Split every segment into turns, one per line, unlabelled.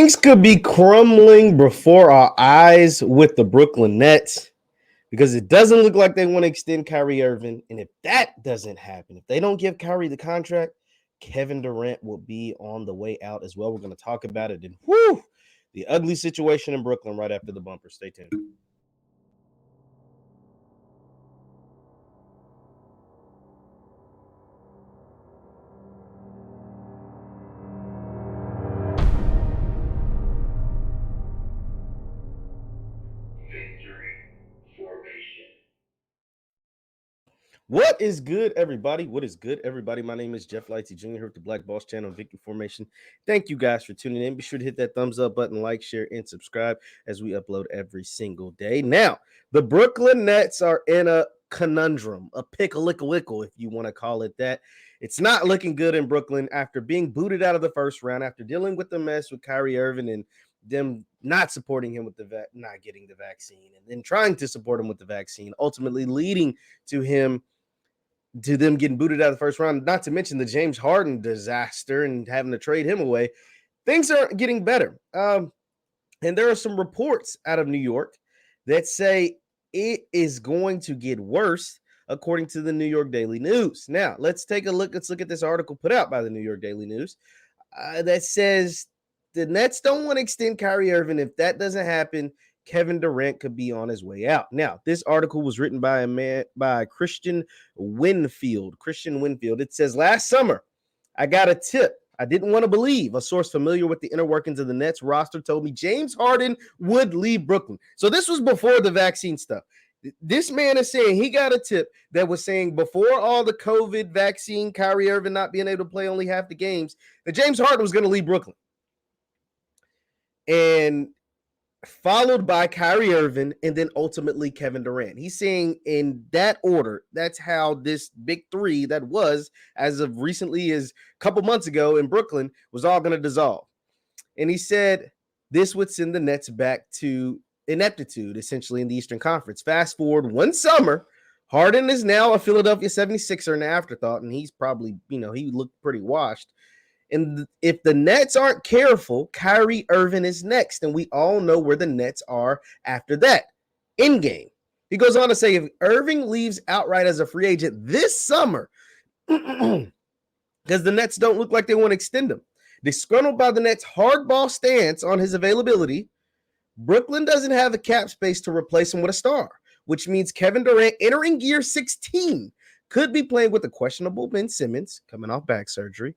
Things could be crumbling before our eyes with the Brooklyn Nets because it doesn't look like they want to extend Kyrie Irving. And if that doesn't happen, if they don't give Kyrie the contract, Kevin Durant will be on the way out as well. We're going to talk about it. And the ugly situation in Brooklyn right after the bumper. Stay tuned. What is good, everybody? What is good, everybody? My name is JeffLightsYJr. Here with the Black Boss Channel, Victory Formation. Thank you guys for tuning in. Be sure to hit that thumbs up button, like, share, and subscribe as we upload every single day. Now, the Brooklyn Nets are in a conundrum, a pickle-lickle-wickle, if you want to call it that. It's not looking good in Brooklyn after being booted out of the first round, after dealing with the mess with Kyrie Irving and them not supporting him with not getting the vaccine, and then trying to support him with the vaccine, ultimately leading to them getting booted out of the first round, not to mention the James Harden disaster and having to trade him away. Things are getting better. And there are some reports out of New York that say it is going to get worse, according to the New York Daily News. Now, let's take a look. Let's look at this article put out by the New York Daily News that says the Nets don't want to extend Kyrie Irving. If that doesn't happen, Kevin Durant could be on his way out. Now, this article was written by Christian Winfield. It says, last summer, I got a tip I didn't want to believe. A source familiar with the inner workings of the Nets roster told me James Harden would leave Brooklyn. So this was before the vaccine stuff. This man is saying he got a tip that was saying before all the COVID vaccine, Kyrie Irving not being able to play only half the games, that James Harden was going to leave Brooklyn. And followed by Kyrie Irving, and then ultimately Kevin Durant. He's saying in that order, that's how this big three that was, as of recently as a couple months ago in Brooklyn, was all going to dissolve. And he said this would send the Nets back to ineptitude, essentially, in the Eastern Conference. Fast forward one summer, Harden is now a Philadelphia 76er, an afterthought, and he's probably, he looked pretty washed. And if the Nets aren't careful, Kyrie Irving is next. And we all know where the Nets are after that. In game. He goes on to say, if Irving leaves outright as a free agent this summer, because the Nets don't look like they want to extend him, disgruntled by the Nets' hardball stance on his availability, Brooklyn doesn't have the cap space to replace him with a star, which means Kevin Durant, entering year 16, could be playing with a questionable Ben Simmons, coming off back surgery,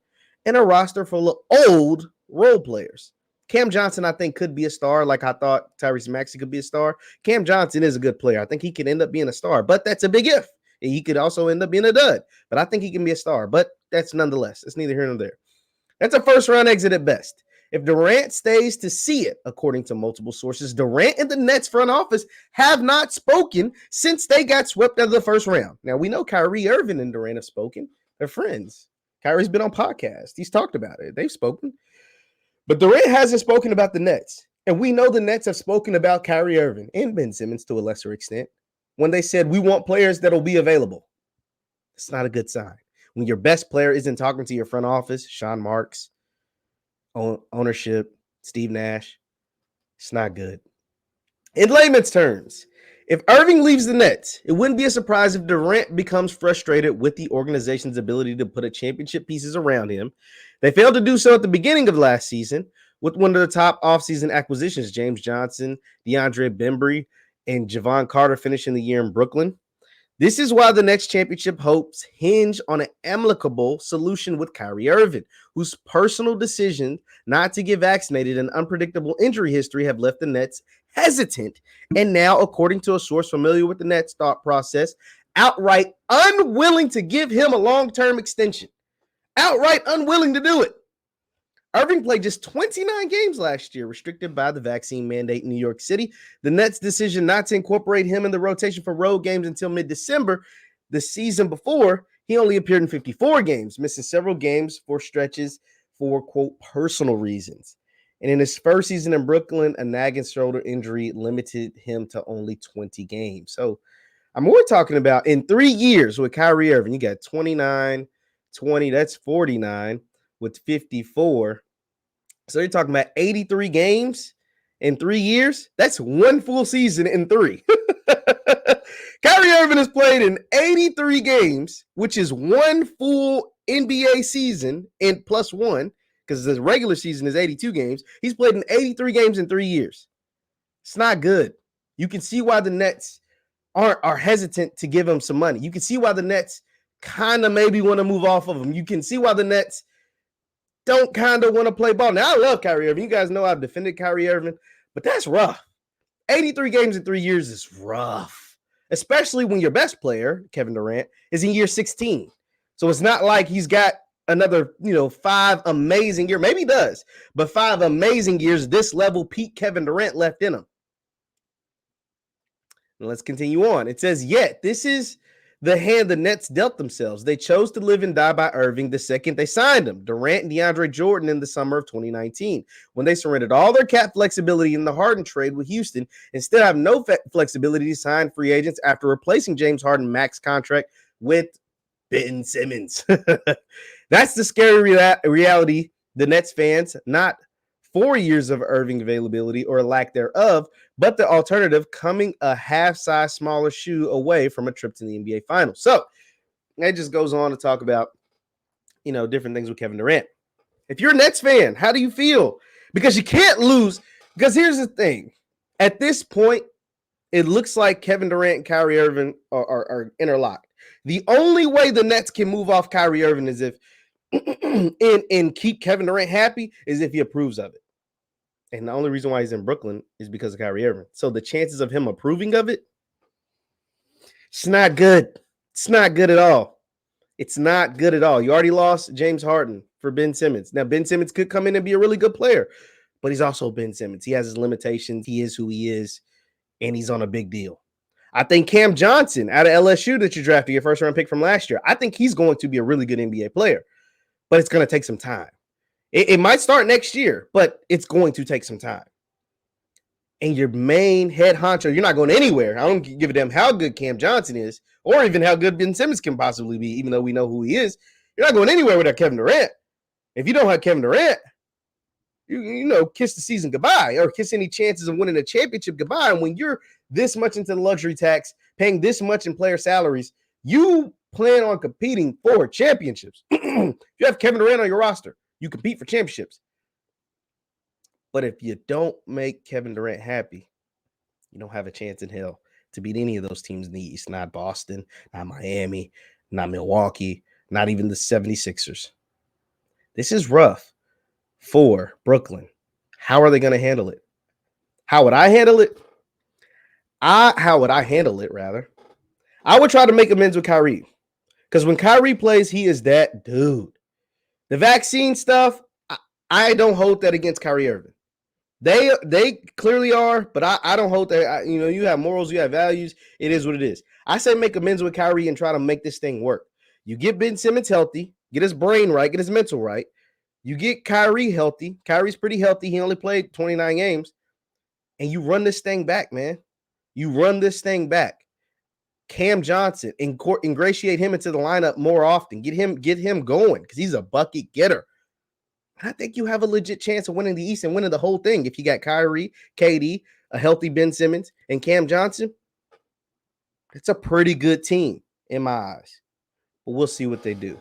and a roster full of old role players. Cam Johnson, I think, could be a star, like I thought Tyrese Maxey could be a star. Cam Johnson is a good player. I think he could end up being a star, but that's a big if. And he could also end up being a dud, but I think he can be a star. But that's nonetheless, it's neither here nor there. That's a first-round exit at best. If Durant stays to see it, according to multiple sources, Durant and the Nets front office have not spoken since they got swept out of the first round. Now, we know Kyrie Irving and Durant have spoken. They're friends. Kyrie's been on podcasts. He's talked about it. They've spoken. But Durant hasn't spoken about the Nets. And we know the Nets have spoken about Kyrie Irving and Ben Simmons to a lesser extent when they said, we want players that will be available. It's not a good sign. When your best player isn't talking to your front office, Sean Marks, ownership, Steve Nash, it's not good. In layman's terms, if Irving leaves the Nets, it wouldn't be a surprise if Durant becomes frustrated with the organization's ability to put a championship pieces around him. They failed to do so at the beginning of last season with one of the top offseason acquisitions, James Johnson, DeAndre Bembry, and Javon Carter finishing the year in Brooklyn. This is why the next championship hopes hinge on an amicable solution with Kyrie Irving, whose personal decision not to get vaccinated and unpredictable injury history have left the Nets hesitant, and now, according to a source familiar with the Nets' thought process, outright unwilling to give him a long-term extension. Outright unwilling to do it. Irving played just 29 games last year, restricted by the vaccine mandate in New York City. The Nets' decision not to incorporate him in the rotation for road games until mid-December, the season before, he only appeared in 54 games, missing several games for stretches for, quote, personal reasons. And in his first season in Brooklyn, a nagging shoulder injury limited him to only 20 games. So I'm more talking about in 3 years with Kyrie Irving, you got 29, 20, that's 49 with 54. So you're talking about 83 games in 3 years. That's one full season in 3. Kyrie Irving has played in 83 games, which is one full NBA season in plus one, because the regular season is 82 games. He's played in 83 games in 3 years. It's not good. You can see why the Nets are hesitant to give him some money. You can see why the Nets kind of maybe want to move off of him. You can see why the Nets don't kind of want to play ball. Now, I love Kyrie Irving. You guys know I've defended Kyrie Irving, but that's rough. 83 games in 3 years is rough, especially when your best player, Kevin Durant, is in year 16. So it's not like he's got another, 5 amazing years. Maybe he does, but 5 amazing years, this level peak Kevin Durant left in him. And let's continue on. It says, yet this is the hand the Nets dealt themselves. They chose to live and die by Irving the second they signed him, Durant and DeAndre Jordan, in the summer of 2019, when they surrendered all their cap flexibility in the Harden trade with Houston, instead have no flexibility to sign free agents after replacing James Harden's max contract with Ben Simmons. That's the scary reality the Nets fans, not 4 years of Irving availability or lack thereof, but the alternative, coming a half size smaller shoe away from a trip to the NBA Finals. So it just goes on to talk about, different things with Kevin Durant. If you're a Nets fan, how do you feel? Because you can't lose. Because here's the thing. At this point, it looks like Kevin Durant and Kyrie Irving are interlocked. The only way the Nets can move off Kyrie Irving is if and keep Kevin Durant happy is if he approves of it. And the only reason why he's in Brooklyn is because of Kyrie Irving. So the chances of him approving of it, it's not good. It's not good at all. It's not good at all. You already lost James Harden for Ben Simmons. Now, Ben Simmons could come in and be a really good player, but he's also Ben Simmons. He has his limitations. He is who he is, and he's on a big deal. I think Cam Johnson out of LSU that you drafted, your first-round pick from last year, I think he's going to be a really good NBA player, but it's going to take some time. It might start next year, but it's going to take some time. And your main head honcho, you're not going anywhere. I don't give a damn how good Cam Johnson is or even how good Ben Simmons can possibly be, even though we know who he is. You're not going anywhere without Kevin Durant. If you don't have Kevin Durant, you kiss the season goodbye or kiss any chances of winning a championship goodbye. And when you're this much into the luxury tax, paying this much in player salaries, you plan on competing for championships. If you have Kevin Durant on your roster, you compete for championships. But if you don't make Kevin Durant happy, you don't have a chance in hell to beat any of those teams in the East. Not Boston, not Miami, not Milwaukee, not even the 76ers. This is rough for Brooklyn. How are they going to handle it? How would I handle it? I would try to make amends with Kyrie. Because when Kyrie plays, he is that dude. The vaccine stuff, I don't hold that against Kyrie Irving. They clearly are, but I don't hold that. You have morals, you have values. It is what it is. I say make amends with Kyrie and try to make this thing work. You get Ben Simmons healthy, get his brain right, get his mental right. You get Kyrie healthy. Kyrie's pretty healthy. He only played 29 games. And you run this thing back, man. You run this thing back. Cam Johnson, ingratiate him into the lineup more often. Get him going because he's a bucket getter. I think you have a legit chance of winning the East and winning the whole thing if you got Kyrie, KD, a healthy Ben Simmons, and Cam Johnson. It's a pretty good team in my eyes. But we'll see what they do.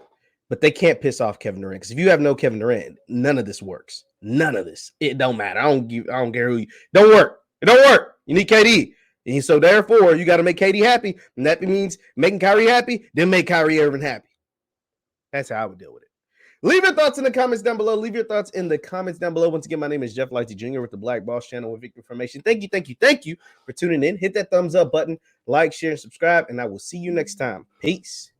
But they can't piss off Kevin Durant because if you have no Kevin Durant, none of this works. None of this. It don't matter. I don't care who you. Don't work. It don't work. You need KD. And so therefore, you got to make KD happy. And that means making Kyrie happy, then make Kyrie Irving happy. That's how I would deal with it. Leave your thoughts in the comments down below. Once again, my name is JeffLightsYJr with the Black Boss Channel with information. Thank you for tuning in. Hit that thumbs up button, like, share, and subscribe, and I will see you next time. Peace.